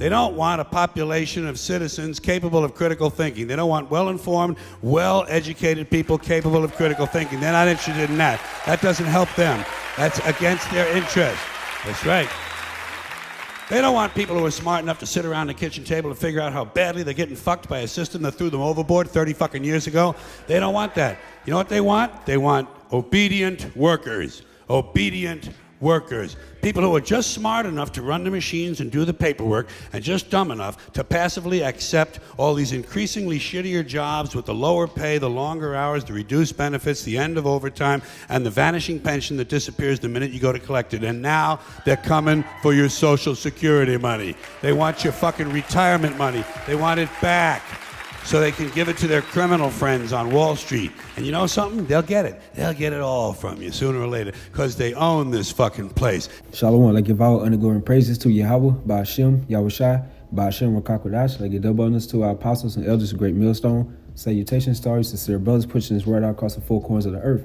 They don't want a population of citizens capable of critical thinking. They don't want well-informed, well-educated people capable of critical thinking. They're not interested in that. That doesn't help them. That's against their interest. That's right. They don't want people who are smart enough to sit around the kitchen table and figure out how badly they're getting fucked by a system that threw them overboard 30 fucking years ago. They don't want that. You know what they want? They want obedient workers. Obedient workers. People who are just smart enough to run the machines and do the paperwork and just dumb enough to passively accept all these increasingly shittier jobs with the lower pay, the longer hours, the reduced benefits, the end of overtime, and the vanishing pension that disappears the minute you go to collect it. And now they're coming for your Social Security money. They want your fucking retirement money. They want it back so they can give it to their criminal friends on Wall Street. And you know something? They'll get it. They'll get it all from you sooner or later because they own this fucking place. Shalom, like give all undergoing praises to Yahweh, Ba'ashem, Yahushai, Ba'ashem, Rakakwadash, like give double honors to our apostles and elders of Great Millstone. Salutations to our sincere brothers pushing this word out across the four corners of the earth.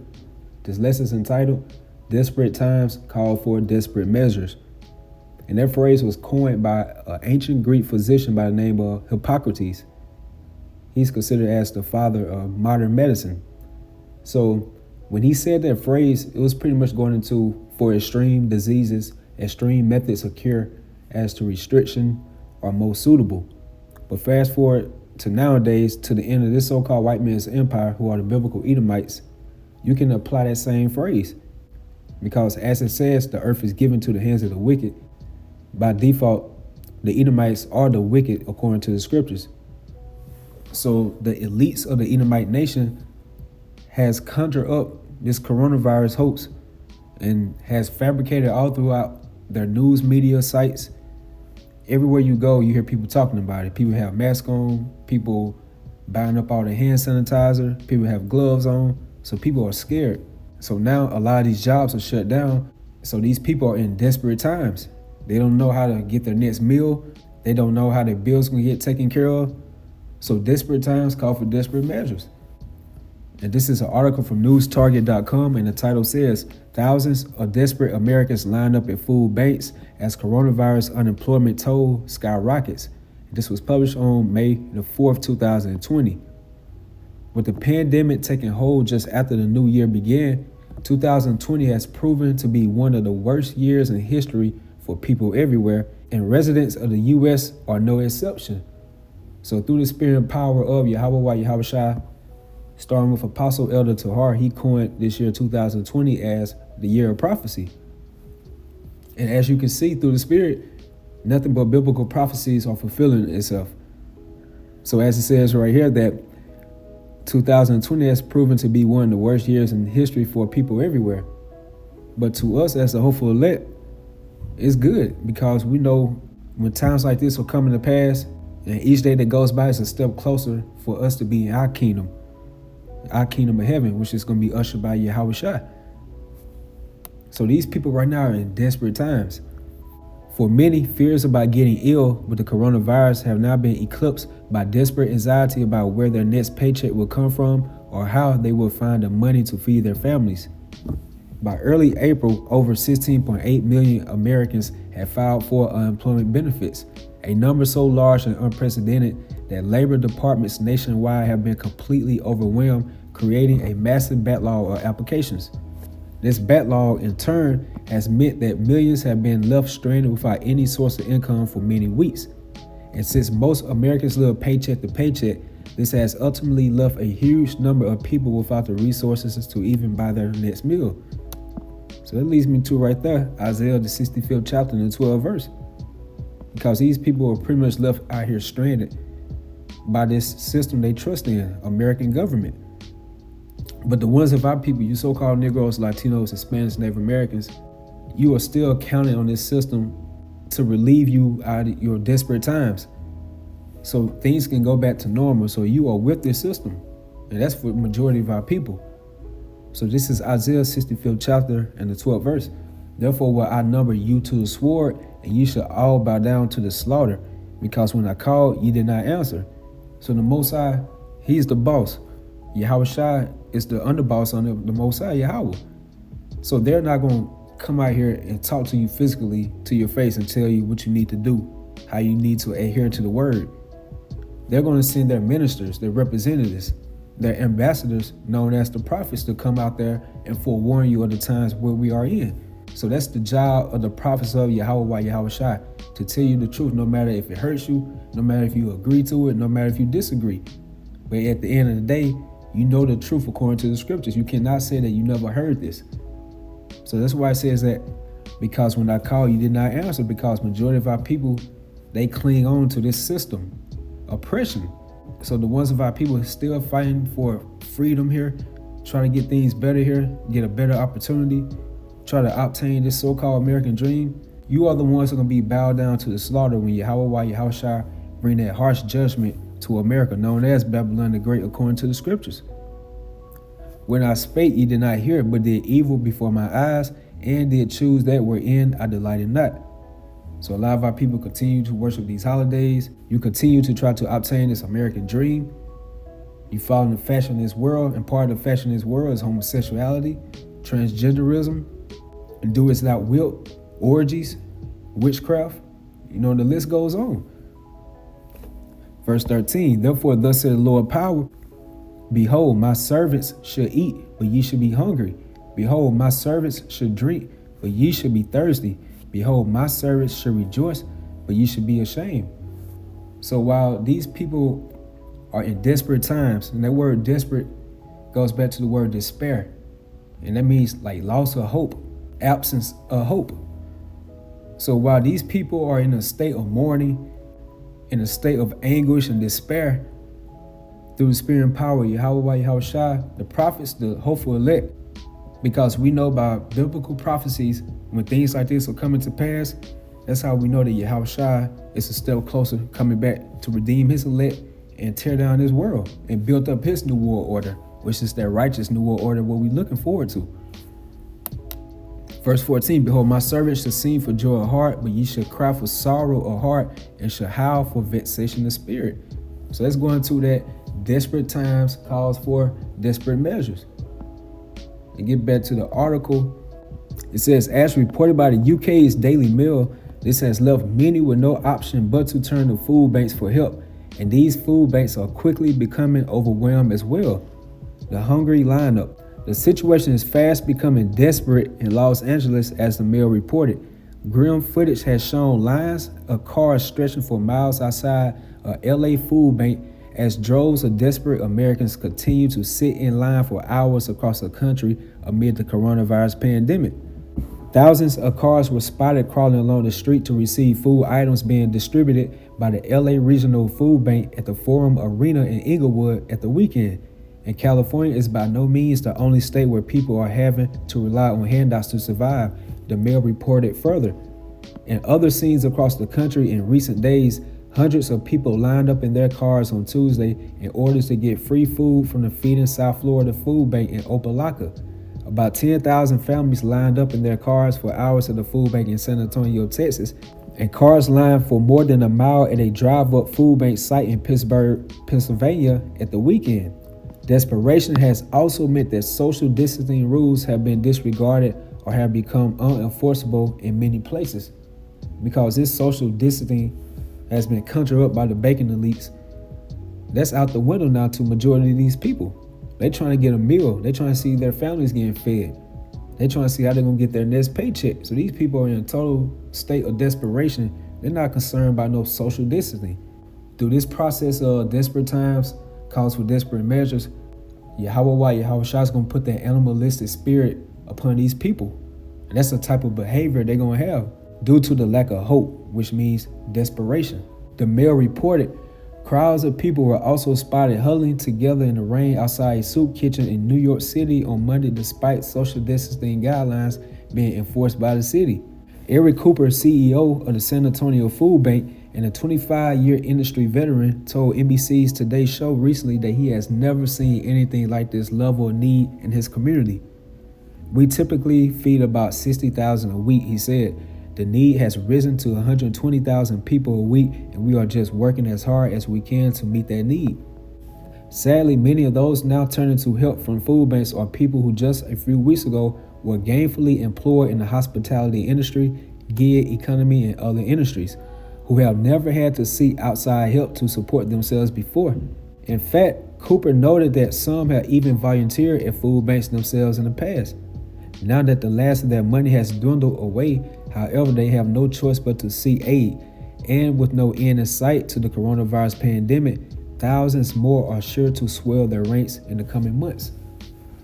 This lesson is entitled, Desperate Times Call for Desperate Measures. And that phrase was coined by an ancient Greek physician by the name of Hippocrates. He's considered as the father of modern medicine. So when he said that phrase, it was pretty much going into for extreme diseases, extreme methods of cure as to restriction are most suitable. But fast forward to nowadays, to the end of this so-called white man's empire, who are the biblical Edomites, you can apply that same phrase. Because as it says, the earth is given to the hands of the wicked. By default, the Edomites are the wicked according to the scriptures. So the elites of the Edomite nation has conjured up this coronavirus hoax and has fabricated all throughout their news media sites. Everywhere you go, you hear people talking about it. People have masks on, people buying up all the hand sanitizer, people have gloves on, so people are scared. So now a lot of these jobs are shut down, so these people are in desperate times. They don't know how to get their next meal. They don't know how their bills can get taken care of. So desperate times call for desperate measures. And this is an article from newstarget.com, and the title says, thousands of desperate Americans lined up at food banks as coronavirus unemployment toll skyrockets. This was published on May the 4th, 2020. With the pandemic taking hold just after the new year began, 2020 has proven to be one of the worst years in history for people everywhere, and residents of the U.S. are no exception. So through the spirit and power of Yahweh Yahushai, starting with Apostle Elder Tahar, he coined this year 2020 as the year of prophecy. And as you can see through the spirit, nothing but biblical prophecies are fulfilling itself. So as it says right here that 2020 has proven to be one of the worst years in history for people everywhere. But to us as the hopeful elect, it's good because we know when times like this will come to pass, and each day that goes by is a step closer for us to be in our kingdom of heaven, which is going to be ushered by Yahushua. So these people right now are in desperate times. For many, fears about getting ill with the coronavirus have now been eclipsed by desperate anxiety about where their next paycheck will come from or how they will find the money to feed their families. By early April, over 16.8 million Americans have filed for unemployment benefits, a number so large and unprecedented that labor departments nationwide have been completely overwhelmed, creating a massive backlog of applications. This backlog, in turn, has meant that millions have been left stranded without any source of income for many weeks. And since most Americans live paycheck to paycheck, this has ultimately left a huge number of people without the resources to even buy their next meal. So that leads me to right there, Isaiah the 65th chapter and the 12th verse. Because these people are pretty much left out here stranded by this system they trust in, American government. But the ones of our people, you so-called Negroes, Latinos, Hispanics, Native Americans, you are still counting on this system to relieve you out of your desperate times. So things can go back to normal. So you are with this system. And that's for the majority of our people. So this is Isaiah 65th chapter and the 12th verse. Therefore will I number you to the sword, and you shall all bow down to the slaughter, because when I called, you did not answer. So the Most High, he's the boss. Yahushua is the underboss on the Most High, Yahweh. So they're not going to come out here and talk to you physically to your face and tell you what you need to do how you need to adhere to the word. They're going to send their ministers, their representatives, their ambassadors, known as the prophets, to come out there and forewarn you of the times where we are in. So that's the job of the prophets of Yahweh Yahushua, to tell you the truth, no matter if it hurts you, no matter if you agree to it, no matter if you disagree. But at the end of the day, you know the truth according to the scriptures. You cannot say that you never heard this. So that's why it says that, because when I called, you did not answer, because majority of our people, they cling on to this system, oppression. So the ones of our people still fighting for freedom here, trying to get things better here, get a better opportunity, try to obtain this so-called American dream. You are the ones who are going to be bowed down to the slaughter when Yahweh Yahushua bring that harsh judgment to America, known as Babylon the Great, according to the scriptures. When I spake, ye did not hear, but did evil before my eyes, and did choose that wherein I delighted not. So a lot of our people continue to worship these holidays. You continue to try to obtain this American dream. You follow the fashion of this world, and part of the fashion of this world is homosexuality, transgenderism, and do as thou wilt, orgies, witchcraft. You know, the list goes on. Verse 13, therefore thus said the Lord power, behold, my servants shall eat, but ye shall be hungry. Behold, my servants shall drink, but ye shall be thirsty. Behold, my servants shall rejoice, but ye shall be ashamed. So while these people are in desperate times, and that word desperate goes back to the word despair, and that means like loss of hope, absence of hope. So while these people are in a state of mourning, in a state of anguish and despair, through the spirit and power of Yahweh Yahushua, the prophets, the hopeful elect, because we know by biblical prophecies, when things like this are coming to pass, that's how we know that Yahushua is a step closer coming back to redeem his elect and tear down this world and build up his new world order, which is that righteous new world order, what we're looking forward to. Verse 14, behold, my servants shall sing for joy of heart, but ye shall cry for sorrow of heart, and shall howl for vexation of spirit. So let's go into that desperate times calls for desperate measures. And get back to the article. It says, as reported by the UK's Daily Mail, this has left many with no option but to turn to food banks for help. And these food banks are quickly becoming overwhelmed as well. The hungry lineup. The situation is fast becoming desperate in Los Angeles, as the Mail reported. Grim footage has shown lines of cars stretching for miles outside a LA food bank as droves of desperate Americans continue to sit in line for hours across the country amid the coronavirus pandemic. Thousands of cars were spotted crawling along the street to receive food items being distributed by the LA Regional Food Bank at the Forum Arena in Inglewood at the weekend. And California is by no means the only state where people are having to rely on handouts to survive, the Mail reported further. In other scenes across the country in recent days, hundreds of people lined up in their cars on Tuesday in order to get free food from the Feeding South Florida Food Bank in Opelika. About 10,000 families lined up in their cars for hours at the food bank in San Antonio, Texas, and cars lined for more than a mile at a drive-up food bank site in Pittsburgh, Pennsylvania at the weekend. Desperation has also meant that social distancing rules have been disregarded or have become unenforceable in many places. Because this social distancing has been conjured up by the banking elites, that's out the window now to majority of these people. They're trying to get a meal. They're trying to see their families getting fed. They're trying to see how they're going to get their next paycheck. So these people are in a total state of desperation. They're not concerned about no social distancing. Through this process of desperate times calls for desperate measures, Yahweh is going to put that animalistic spirit upon these people. And that's the type of behavior they're going to have due to the lack of hope, which means desperation. The Mail reported crowds of people were also spotted huddling together in the rain outside a soup kitchen in New York City on Monday, despite social distancing guidelines being enforced by the city. Eric Cooper, CEO of the San Antonio Food Bank and a 25-year industry veteran, told NBC's Today Show recently that he has never seen anything like this level of need in his community. We typically feed about 60,000 a week, he said. The need has risen to 120,000 people a week, and we are just working as hard as we can to meet that need. Sadly, many of those now turning to help from food banks are people who just a few weeks ago were gainfully employed in the hospitality industry, gig economy, and other industries. who have never had to seek outside help to support themselves before. In fact, Cooper noted that some have even volunteered at food banks themselves in the past. Now that the last of their money has dwindled away, however, they have no choice but to seek aid. And with no end in sight to the coronavirus pandemic, thousands more are sure to swell their ranks in the coming months.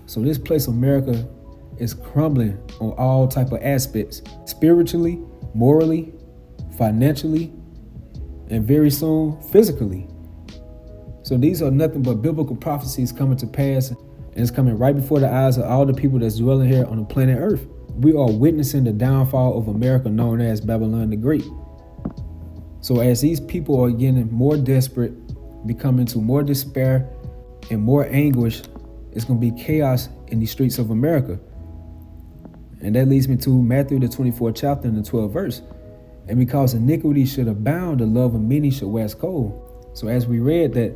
So this place, America, is crumbling on all type of aspects, spiritually, morally, financially, and very soon, physically. So these are nothing but biblical prophecies coming to pass, and it's coming right before the eyes of all the people that's dwelling here on the planet Earth. We are witnessing the downfall of America, known as Babylon the Great. So as these people are getting more desperate, becoming to more despair and more anguish, it's going to be chaos in the streets of America. And that leads me to Matthew the 24th chapter and the 12th verse. And because iniquity should abound, the love of many should wax cold. So as we read that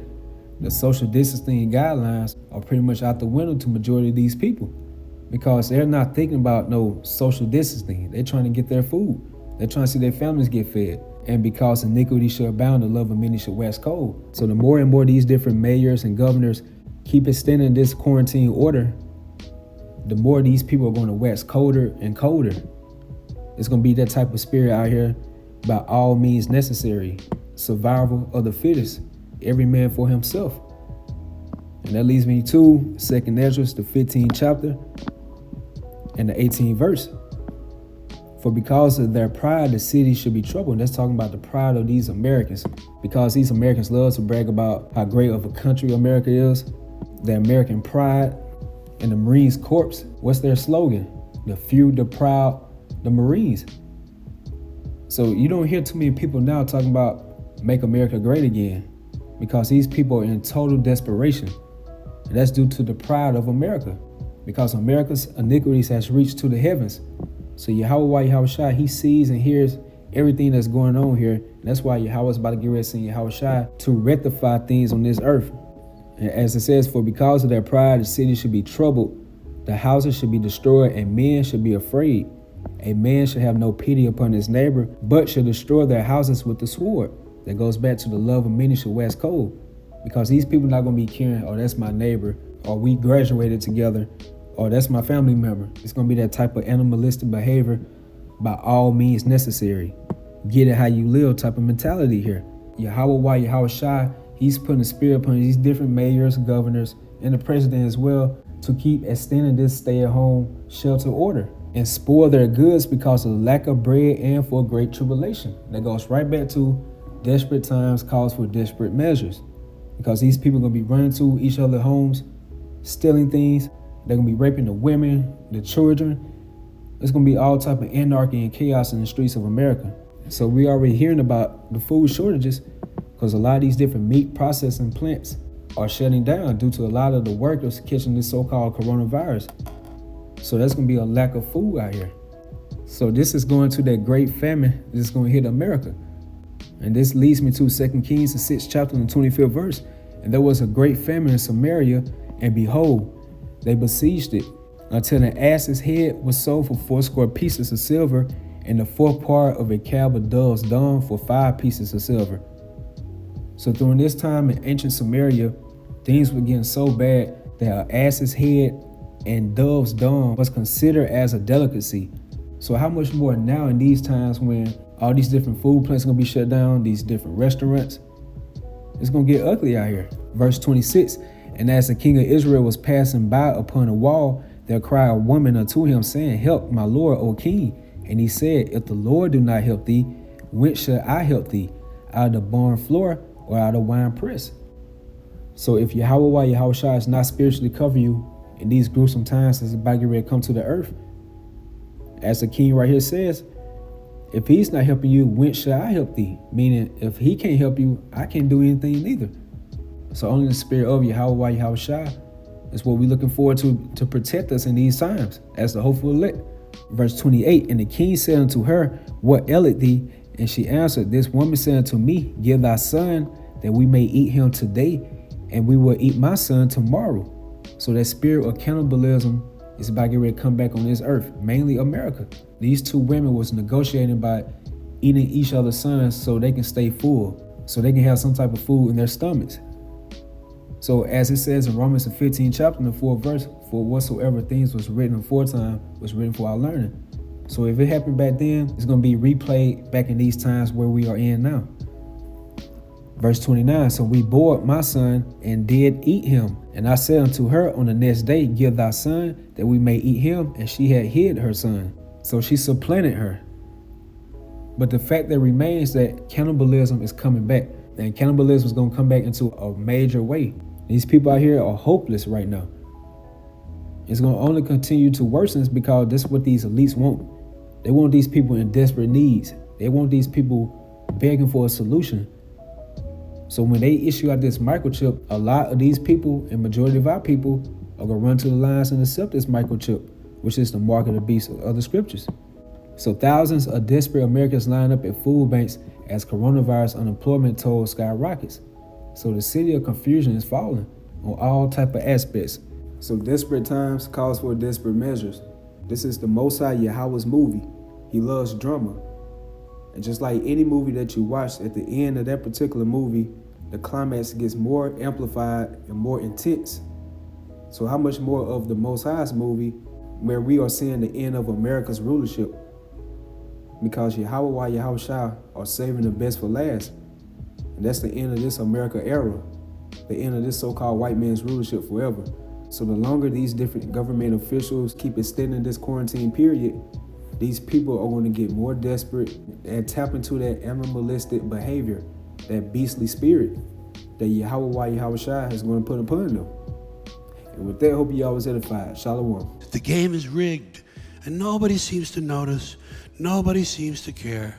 the social distancing guidelines are pretty much out the window to majority of these people, because they're not thinking about no social distancing. They're trying to get their food. They're trying to see their families get fed. And because iniquity should abound, the love of many should wax cold. So the more and more these different mayors and governors keep extending this quarantine order, the more these people are going to wax colder and colder. It's going to be that type of spirit out here, by all means necessary. Survival of the fittest, every man for himself. And that leads me to 2nd Ezra, the 15th chapter and the 18th verse. For because of their pride, the city should be troubled. And that's talking about the pride of these Americans. Because these Americans love to brag about how great of a country America is. The American pride. And the Marines Corps, what's their slogan? The few, the proud, the Marines. So you don't hear too many people now talking about make America great again. Because these people are in total desperation. And that's due to the pride of America. Because America's iniquities has reached to the heavens. So Yahweh, he sees and hears everything that's going on here. And that's why Yahweh is about to get ready to send Yahweh to rectify things on this earth. And as it says, for because of their pride, the city should be troubled, the houses should be destroyed, and men should be afraid. A man should have no pity upon his neighbor, but should destroy their houses with the sword. That goes back to the love of many should wax cold. Because these people are not going to be caring, oh, that's my neighbor, or we graduated together, or that's my family member. It's going to be that type of animalistic behavior, by all means necessary. Get it how you live type of mentality here. Yahweh, he's putting a spirit upon these different mayors, governors, and the president as well to keep extending this stay-at-home shelter order and spoil their goods because of lack of bread and for great tribulation. That goes right back to desperate times calls for desperate measures. Because these people are going to be running to each other's homes, stealing things. They're going to be raping the women, the children. There's going to be all type of anarchy and chaos in the streets of America. So we already hearing about the food shortages because a lot of these different meat processing plants are shutting down due to a lot of the workers catching this so-called coronavirus. So there's going to be a lack of food out here. So this is going to that great famine that's going to hit America. And this leads me to 2 Kings, the 6th chapter and the 25th verse. And there was a great famine in Samaria, and behold, they besieged it until an ass's head was sold for 80 pieces of silver, and the 4th part of a cab of dove's dung for 5 pieces of silver. So during this time in ancient Samaria, things were getting so bad that an ass's head and dove's dung was considered as a delicacy. So how much more now in these times when all these different food plants are going to be shut down, these different restaurants? It's going to get ugly out here. Verse 26, and as the king of Israel was passing by upon a wall, there cried a woman unto him, saying, Help, my lord, O king. And he said, If the Lord do not help thee, whence shall I help thee? Out of the barn floor or out of the wine press? So if Yahweh is not spiritually cover you in these gruesome times that's about to get ready to come to the earth, as the king right here says, if he's not helping you, whence shall I help thee? Meaning, if he can't help you, I can't do anything neither. So only the spirit of Yahweh is what we're looking forward to protect us in these times as the hopeful elect. Verse 28, and the king said unto her, What aileth thee? And she answered, This woman said unto me, Give thy son, that we may eat him today, and we will eat my son tomorrow. So that spirit of cannibalism is about to get ready to come back on this earth, mainly America. These two women was negotiating by eating each other's sons so they can stay full, so they can have some type of food in their stomachs. So as it says in Romans the 15th chapter and the 4th verse, for whatsoever things was written aforetime was written for our learning. So if it happened back then, it's going to be replayed back in these times where we are in now. Verse 29, so we bore my son and did eat him. And I said unto her on the next day, give thy son that we may eat him. And she had hid her son. So she supplanted her. But the fact that remains that cannibalism is coming back. And cannibalism is going to come back into a major way. These people out here are hopeless right now. It's going to only continue to worsen because that's what these elites want. They want these people in desperate needs. They want these people begging for a solution. So when they issue out this microchip, a lot of these people and majority of our people are going to run to the lines and accept this microchip, which is the mark of the beast of the scriptures. So thousands of desperate Americans line up at food banks as coronavirus unemployment toll skyrockets. So the city of confusion is falling on all type of aspects. So desperate times calls for desperate measures. This is the Most High Yahweh's movie. He loves drama. And just like any movie that you watch, at the end of that particular movie, the climax gets more amplified and more intense. So how much more of the Most High's movie where we are seeing the end of America's rulership? Because Yahweh Yahushua are saving the best for last. And that's the end of this America era, the end of this so-called white man's rulership forever. So the longer these different government officials keep extending this quarantine period, these people are going to get more desperate and tap into that animalistic behavior, that beastly spirit that Yahweh Yahushua is going to put upon them. And with that, hope you all was edified. Shalom. The game is rigged, and nobody seems to notice. Nobody seems to care.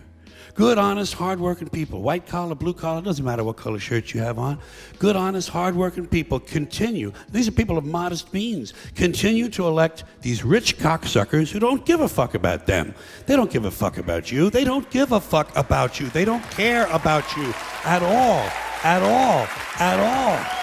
Good, honest, hard-working people, white collar, blue collar, doesn't matter what color shirt you have on. Good, honest, hard-working people continue. These are people of modest means. Continue to elect these rich cocksuckers who don't give a fuck about them. They don't give a fuck about you. They don't give a fuck about you. They don't care about you at all, at all, at all.